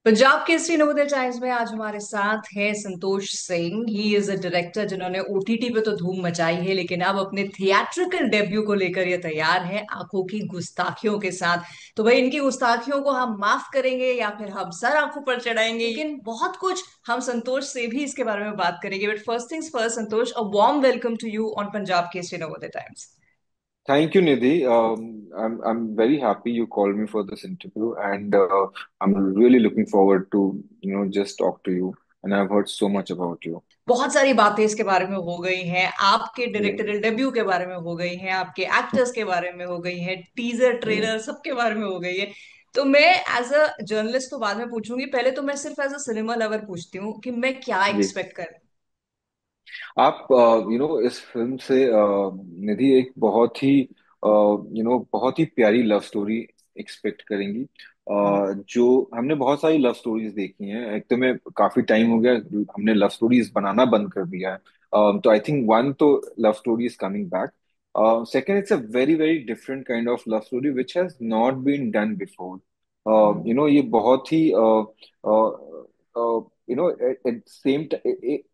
Punjab Kesari Navodaya times में आज हमारे साथ है Santosh Singh. He is a director जिन्होंने ओटीटी पे तो धूम मचाई है, लेकिन अब अपने थिएट्रिकल डेब्यू को लेकर ये तैयार है आंखों की गुस्ताखियों के साथ। तो भाई, इनकी गुस्ताखियों को हम माफ करेंगे या फिर हम सर आंखों पर चढ़ाएंगे, लेकिन बहुत कुछ हम संतोष से भी इसके बारे में बात करेंगे। But first things first, Santosh, a warm welcome to you on Punjab Kesari Navodaya Times. Thank you, Nidhi. I'm very happy you called me for this interview, and I'm really looking forward to just talk to you. And I've heard so much about you. बहुत सारी बातें इसके बारे में हो गई हैं, आपके Yeah, डायरेक्टोरियल डेब्यू के बारे में हो गई हैं, आपके एक्टर्स के बारे में हो गई हैं, टीजर yeah, ट्रेलर सबके बारे में हो गई है। तो मैं एज अ जर्नलिस्ट तो बाद में पूछूंगी, पहले तो मैं सिर्फ एज अ सिनेमा लवर पूछती हूँ कि मैं क्या जी। एक्सपेक्ट कर। आप इस फिल्म से निधि एक बहुत ही बहुत ही प्यारी लव स्टोरी एक्सपेक्ट करेंगी। जो हमने बहुत सारी लव स्टोरीज देखी हैं। एक तो मैं काफी टाइम हो गया हमने लव स्टोरीज बनाना बंद कर दिया है। तो आई थिंक वन तो love story is coming back. Second, it's a very very different kind of love story which has not been done before. ये बहुत ही एट सेम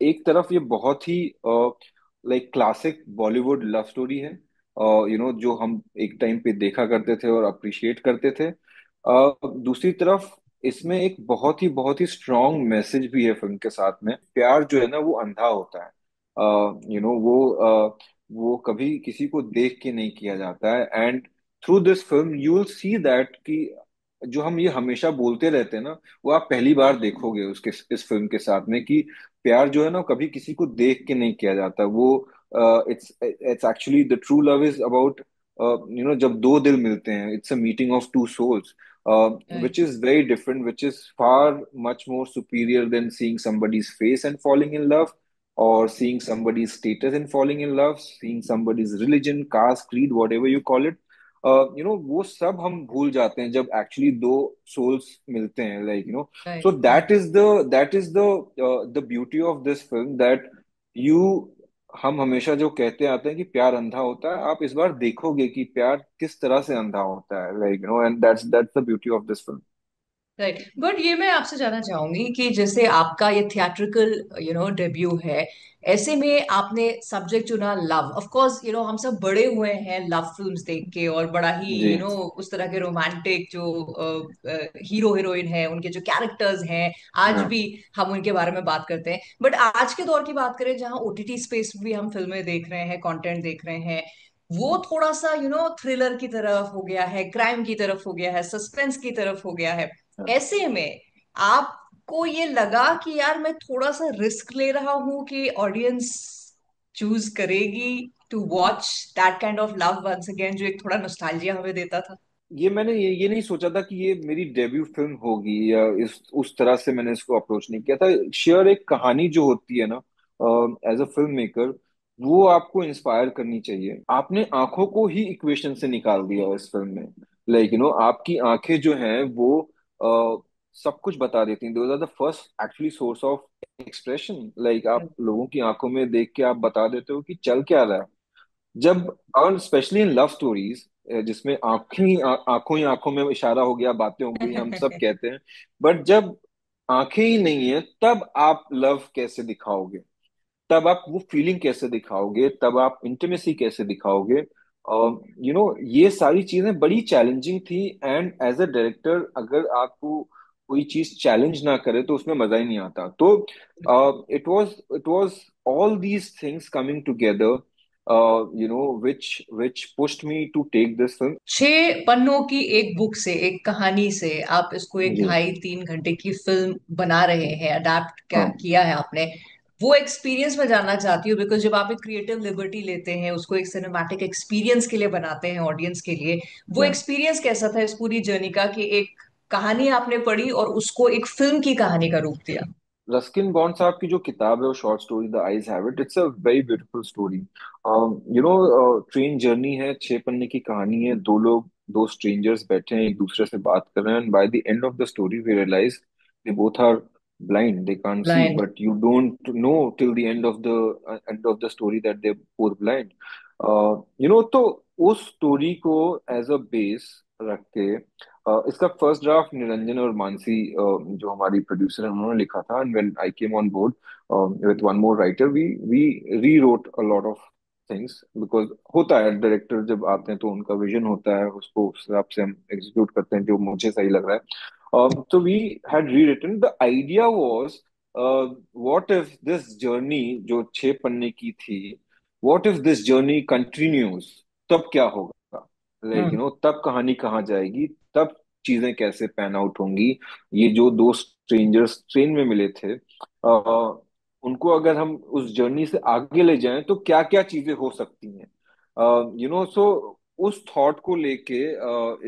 एक तरफ ये बहुत ही like classic Bollywood love story है, जो हम एक टाइम पे देखा करते थे और अप्रिशिएट करते थे। दूसरी तरफ इसमें एक बहुत ही स्ट्रॉन्ग मैसेज भी है फिल्म के साथ में। प्यार जो है ना वो अंधा होता है। वो कभी किसी को देख के नहीं किया जाता है। And through this film you will see that कि जो हम ये हमेशा बोलते रहते हैं ना, वो आप पहली बार देखोगे उसके इस फिल्म के साथ में कि प्यार जो है ना कभी किसी को देख के नहीं किया जाता। वो it's it's actually the true love is about जब दो दिल मिलते हैं, it's a meeting of two souls, which is very different, which is far much more superior than seeing somebody's face and falling in love, or seeing somebody's status and falling in love, seeing somebody's religion, caste, creed, whatever you call it. वो सब हम भूल जाते हैं जब actually दो souls मिलते हैं, like so right. That is the beauty of this film, that you हम हमेशा जो कहते आते हैं कि प्यार अंधा होता है, आप इस बार देखोगे कि प्यार किस तरह से अंधा होता है, like and that's the beauty of this film. Right, but ये मैं आपसे जानना चाहूंगी कि जैसे आपका ये थिएट्रिकल डेब्यू है, ऐसे में आपने सब्जेक्ट चुना लव। ऑफ कोर्स हम सब बड़े हुए हैं लव फिल्म्स देख के, और बड़ा ही जी। उस तरह के रोमांटिक जो हीरो हीरोइन है, उनके जो कैरेक्टर्स हैं, आज हाँ। भी हम उनके बारे में बात करते हैं। बट आज के दौर की बात करें, जहाँ ओटीटी स्पेस भी हम फिल्में देख रहे हैं, कंटेंट देख रहे हैं, वो थोड़ा सा थ्रिलर की तरफ हो गया है, क्राइम की तरफ हो गया है, सस्पेंस की तरफ हो गया है। हाँ। ऐसे में आपको ये लगा कि यार मैं थोड़ा सा रिस्क ले रहा हूं कि ऑडियंस चूज करेगी to watch that kind of love once again, जो एक थोड़ा नॉस्टैल्जिया हमें देता था। ये नहीं सोचा था कि ये मेरी डेब्यू फिल्म होगी, या इस उस तरह से मैंने इसको अप्रोच नहीं किया था। शेयर एक कहानी जो होती है ना, एज अ फिल्म मेकर, वो आपको इंस्पायर करनी चाहिए। आपने आंखों को ही इक्वेशन से निकाल दिया इस फिल्म में। लाइक आपकी आंखें जो हैं वो सब कुछ बता देती हैं। Those are the first actually source of expression. Like आप लोगों की आंखों में देख के आप बता देते हो कि चल क्या रहा है। जब, और स्पेशली इन लव स्टोरीज, जिसमें आंखों ही आंखों में इशारा हो गया, बातें हो गई, हम सब कहते हैं। बट जब आंखें ही नहीं है, तब आप लव कैसे दिखाओगे? तब आप वो फीलिंग कैसे दिखाओगे? तब आप इंटीमेसी कैसे दिखाओगे? ये सारी चीजें बड़ी चैलेंजिंग थी। एंड एज अ डायरेक्टर, अगर आपको कोई चीज चैलेंज ना करे तो उसमें मजा ही नहीं आता। तो it was all these things coming together, which pushed me to take this film. 6 पन्नों की एक बुक से, एक कहानी से आप इसको एक जी। 2.5-3 घंटे की फिल्म बना रहे हैं, अडेप्ट हाँ। किया है आपने। वो एक्सपीरियंस मैं जानना चाहती हूँ, बिकॉज जब आप एक क्रिएटिव लिबर्टी लेते हैं, उसको एक सिनेमैटिक एक्सपीरियंस के लिए बनाते हैं, ऑडियंस के लिए, वो हाँ। एक्सपीरियंस कैसा था इस पूरी जर्नी का, कि एक कहानी आपने पढ़ी और उसको एक फिल्म की कहानी का रूप दिया। रस्किन बॉन्ड साहब की जो किताब है, वो short story the eyes have it, it's a very beautiful story. Train journey है, 6 पन्ने की कहानी है। दो लोग, दो स्ट्रेंजर्स बैठे हैं, एक दूसरे से बात कर रहे हैं, and by the end of the story we realize they both are blind, they can't see, blind. but you don't know till the end of the story that they're both blind. तो उस story को as a base रख के इसका first draft Niranjan और मानसी जो हमारी producer है उन्होंने लिखा था, and when I came on board with one more writer, we rewrote a lot of things, because होता है डायरेक्टर जब आते हैं तो उनका विजन होता है, उसको उस हिसाब से हम एग्जीक्यूट करते हैं जो मुझे सही लग रहा है। तो we had rewritten, the idea was what if this journey जो 6 पन्ने की थी, what if this journey continues, तब क्या होगा, लाइक हम्म। तब कहानी कहाँ जाएगी, तब चीजें कैसे पैन आउट होंगी। ये जो दो स्ट्रेंजर्स ट्रेन में मिले थे, उनको अगर हम उस जर्नी से आगे ले जाएं तो क्या क्या चीजें हो सकती हैं, सो उस थॉट को लेके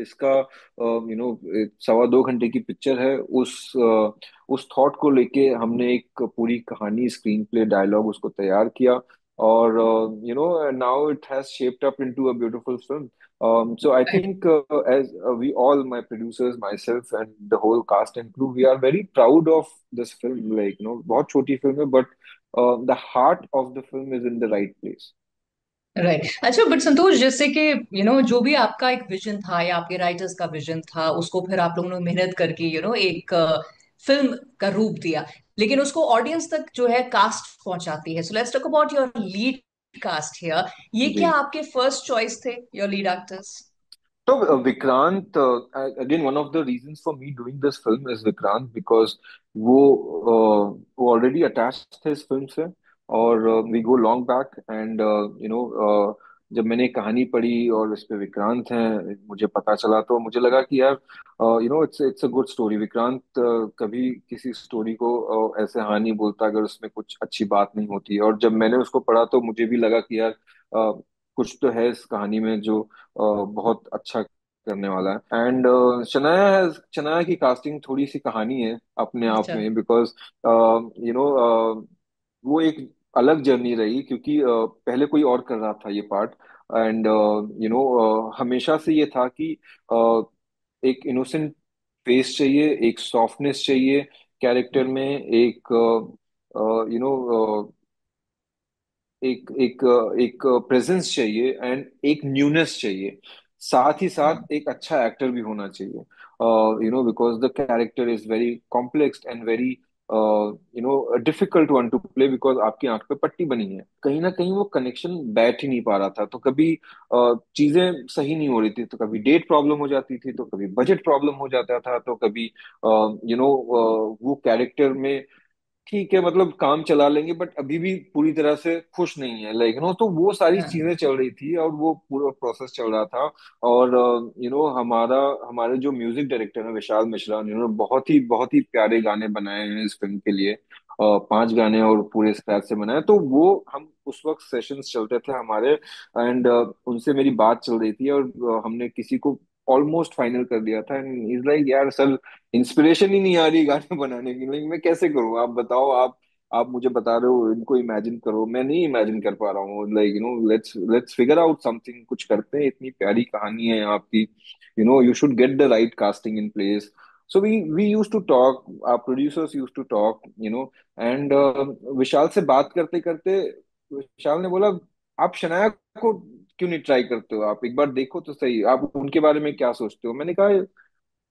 इसका 1.25 घंटे की पिक्चर है, उस थॉट को लेके हमने एक पूरी कहानी, स्क्रीन प्ले, डायलॉग उसको तैयार किया, और now it has shaped up into a beautiful film. So I think as we all, my producers, myself, and the whole cast and crew, we are very proud of this film. Like, बहुत छोटी film है, but the heart of the film is in the right place. Right. अच्छा, but संतोष, जैसे कि जो भी आपका एक विजन था या आपके राइटर्स का विजन था, उसको फिर आप लोगों ने मेहनत करके एक फिल्म का रूप दिया, लेकिन उसको ऑडियंस तक जो है कास्ट पहुंचाती है। So let's talk about your lead cast here. ये जी. क्या आपके फर्स्ट चॉइस थे, your lead actors? So Vikrant, again, one of the reasons for me doing this film is Vikrant, because वो already attached थे इस film से, और we go long back, and जब मैंने कहानी पढ़ी और इस पे विक्रांत हैं मुझे पता चला, तो मुझे लगा कि यार it's a good story. Vikrant कभी किसी स्टोरी को ऐसे हाँ नहीं बोलता अगर उसमें कुछ अच्छी बात नहीं होती है, और जब मैंने उसको पढ़ा तो मुझे भी लगा कि यार कुछ तो है इस कहानी में जो बहुत अच्छा करने वाला है. एंड शनाया की कास्टिंग थोड़ी सी कहानी है अपने आप अच्छा। में, बिकॉज वो एक अलग जर्नी रही, क्योंकि पहले कोई और कर रहा था ये पार्ट, एंड हमेशा से ये था कि एक इनोसेंट फेस चाहिए, एक सॉफ्टनेस चाहिए कैरेक्टर में, एक यू नो एक प्रेजेंस चाहिए, एंड एक न्यूनेस चाहिए, साथ ही साथ एक अच्छा एक्टर भी होना चाहिए, because the character is very complex and very difficult one two play, because आपकी आंख पे पट्टी बनी है, कहीं ना कहीं वो कनेक्शन बैठ ही नहीं पा रहा था, तो कभी चीजें सही नहीं हो रही थी, तो कभी डेट प्रॉब्लम हो जाती थी, तो कभी बजट प्रॉब्लम हो जाता था, तो कभी वो कैरेक्टर में ठीक है, मतलब काम चला लेंगे, बट अभी भी पूरी तरह से खुश नहीं है, लाइक तो वो सारी हाँ। चीजें चल रही थी और वो पूरा प्रोसेस चल रहा था. और हमारे जो म्यूजिक डायरेक्टर है विशाल मिश्रा, उन्होंने बहुत ही प्यारे गाने बनाए हैं इस फिल्म के लिए, 5 गाने और पूरे स्क्रैच से बनाए, तो वो हम उस वक्त सेशंस चलते थे हमारे, एंड उनसे मेरी बात चल रही थी, और हमने किसी को ऑलमोस्ट फाइनल कर दिया था, एंड इज लाइक यार सर, इंस्पिरेशन ही नहीं आ रही गाने बनाने की, लेकिन मैं कैसे करूं, आप बताओ, आप मुझे बता रहे हो इनको इमेजिन करो, मैं नहीं इमेजिन कर पा रहा हूँ, like let's let's figure out something, कुछ करते हैं, इतनी प्यारी कहानी है आपकी, you should get the right casting in place. So we used to talk, our producers used to talk, and Vishal से बात करते करते विशाल ने बोला, आप शनाया को क्यों नहीं ट्राई करते हो, आप एक बार देखो तो सही, आप उनके बारे में क्या सोचते हो. मैंने कहा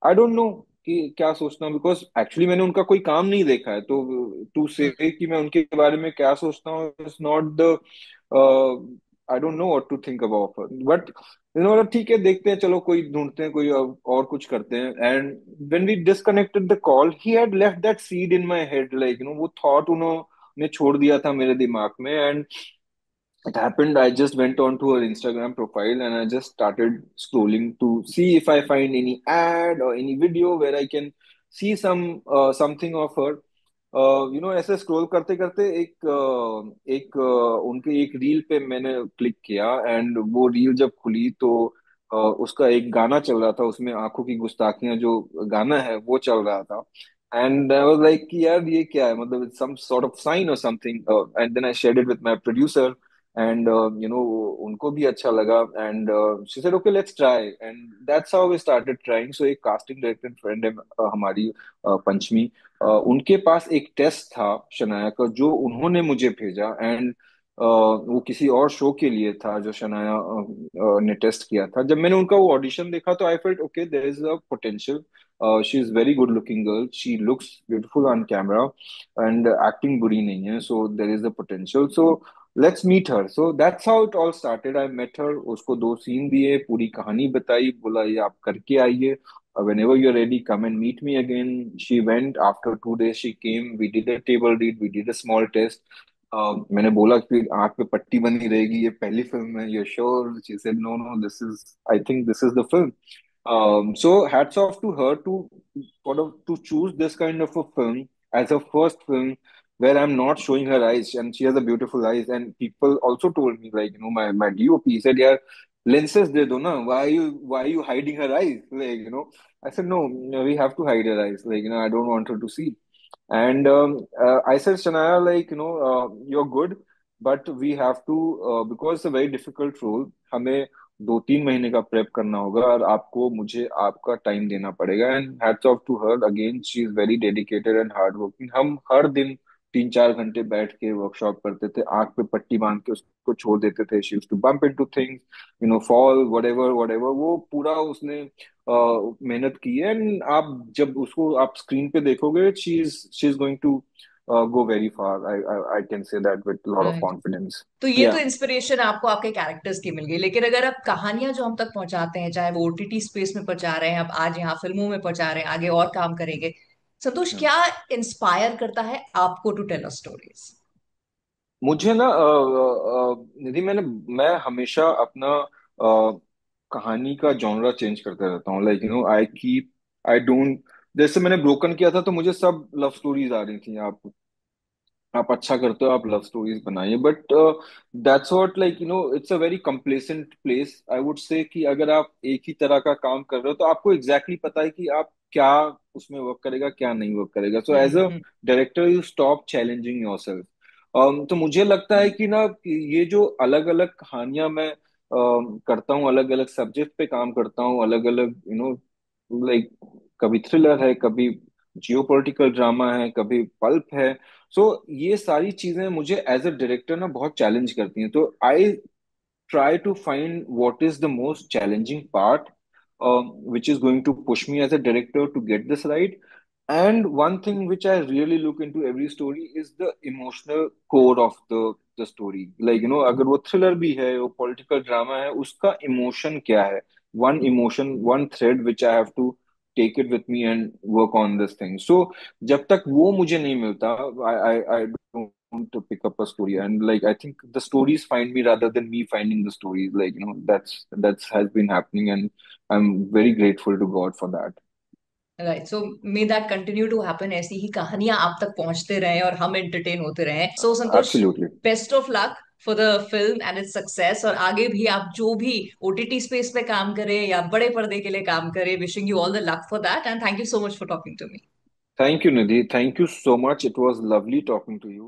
आई डोंट नो कि क्या सोचता हूँ, बिकॉज एक्चुअली मैंने उनका कोई काम नहीं देखा है, तो टू से कि मैं उनके बारे में क्या सोचता हूँ is not the, I don't know what to think about, but ठीक है, देखते हैं, चलो कोई ढूंढते हैं, कोई और कुछ करते हैं. And when we disconnected the call, he had left that seed in my head, like वो थॉट उन्होंने छोड़ दिया था मेरे दिमाग में. And it happened, I just went on to her Instagram profile and I just started scrolling to see if I find any ad or any video where I can see something of her. ऐसे scroll करते करते उनके एक reel पे मैंने click किया, and वो reel जब खुली तो उसका एक गाना चल रहा था, उसमें आंखों की गुस्ताखियां जो गाना है वो चल रहा था. एंड आई वाज लाइक कि यार ये क्या है, मतलब it's some sort of sign और something, and then I shared it with my producer, and उनको भी अच्छा लगा, and she said okay let's try, and that's how we started trying. So एक कास्टिंग डायरेक्टर फ्रेंड है हमारी, पंचमी, उनके पास एक टेस्ट था शनाया का जो उन्होंने मुझे भेजा, एंड वो किसी और शो के लिए था जो शनाया ने टेस्ट किया था। जब मैंने उनका वो ऑडिशन देखा तो I felt okay there is a potential. She is very good looking girl, she looks beautiful on camera, and acting बुरी नहीं है, so there is a potential, so let's meet her. So that's how it all started. I met her, उसको 2 scene दिए, पूरी कहानी बताई, बोला ये आप करके आइए, whenever you're ready, come and meet me again. She went. After 2 days, she came. We did a table read. We did a small test. मैंने बोला कि आंख पे पट्टी बनी रहेगी, ये पहली फिल्म है, you're sure? She said no, no, this is, I think this is the film. So hats off to her to sort of to choose this kind of a film as her first film, where I'm not showing her eyes, and she has a beautiful eyes. And people also told me, like, my DOP said, "Yeah, lenses de do na. Why are you hiding her eyes?" Like, I said, no, we have to hide her eyes. Like, I don't want her to see. And I said, Shania, like, you're good, but we have to, because it's a very difficult role, हमें 2-3 महीने का prep करना होगा, और आपको मुझे आपका time देना पड़ेगा। And hats off to her again, she is very dedicated and hard working. हम हर दिन 3-4 घंटे बैठ के वर्कशॉप करते थे, आंख पे पट्टी बांध के उसको छोड़ देते थे। She used to bump into things, fall, whatever whatever, वो पूरा उसने मेहनत की है। एंड आप जब उसको आप स्क्रीन पे देखोगे, she is going to go very far. I can say that with a lot of right. confidence. तो ये तो Yeah. इंस्पिरेशन आपको आपके कैरेक्टर्स की मिल गई, लेकिन अगर आप कहानियां जो हम तक पहुंचाते हैं, चाहे वो ओटीटी स्पेस में पहुंचा रहे हैं, अब आज यहाँ फिल्मों में पहुंचा रहे हैं, आगे और काम करेंगे, संतोष, Yeah. क्या इंस्पायर करता है आपको टू टेल अ स्टोरीज? मुझे ना निधि, मैं हमेशा अपना कहानी का जॉनरा चेंज करते रहता हूँ। लाइक आई डोंट, जैसे मैंने ब्रोकन किया था तो मुझे सब लव स्टोरीज आ रही थी। आप अच्छा करते हो, आप लव स्टोरीज बनाइए, but that's what, like it's a very complacent place, I would say, कि अगर आप एक ही तरह का काम कर रहे हो तो आपको एग्जैक्टली exactly पता है कि आप क्या उसमें वर्क करेगा, क्या नहीं वर्क करेगा। So as a hmm. Director you stop challenging yourself. तो मुझे लगता है कि ना, कि ये जो अलग अलग कहानियां मैं करता हूँ, अलग अलग सब्जेक्ट पे काम करता हूँ, अलग अलग लाइक, कभी थ्रिलर है, कभी जियोपॉलिटिकल ड्रामा है, कभी पल्प है। सो ये सारी चीजें मुझे एज अ डायरेक्टर ना बहुत चैलेंज करती हैं। तो आई try to find what is the most challenging part, which is going to push me as a director to get this right. And one thing which I really look into every story is the emotional core of the story. Like, अगर वो thriller भी है, वो political drama है, उसका emotion क्या है? One emotion, one thread which I have to take it with me and work on this thing. So जब तक वो मुझे नहीं मिलता, I don't to pick up a story. And like, I think the stories find me rather than me finding the stories. Like, that's has been happening, and I'm very grateful to God for that. Right, so may that continue to happen, ऐसी ही कहानियां आप तक पहुंचते रहे और हम entertain होते रहे। सो संतोष, Absolutely. Best of luck for the film and its success, और आगे भी आप जो भी ओटीटी स्पेस पे काम करें या बड़े पर्दे के लिए काम करें, wishing you all the luck for that, and thank you so much for talking to me. Thank you, Nidhi. Thank you so much. It was lovely talking to you.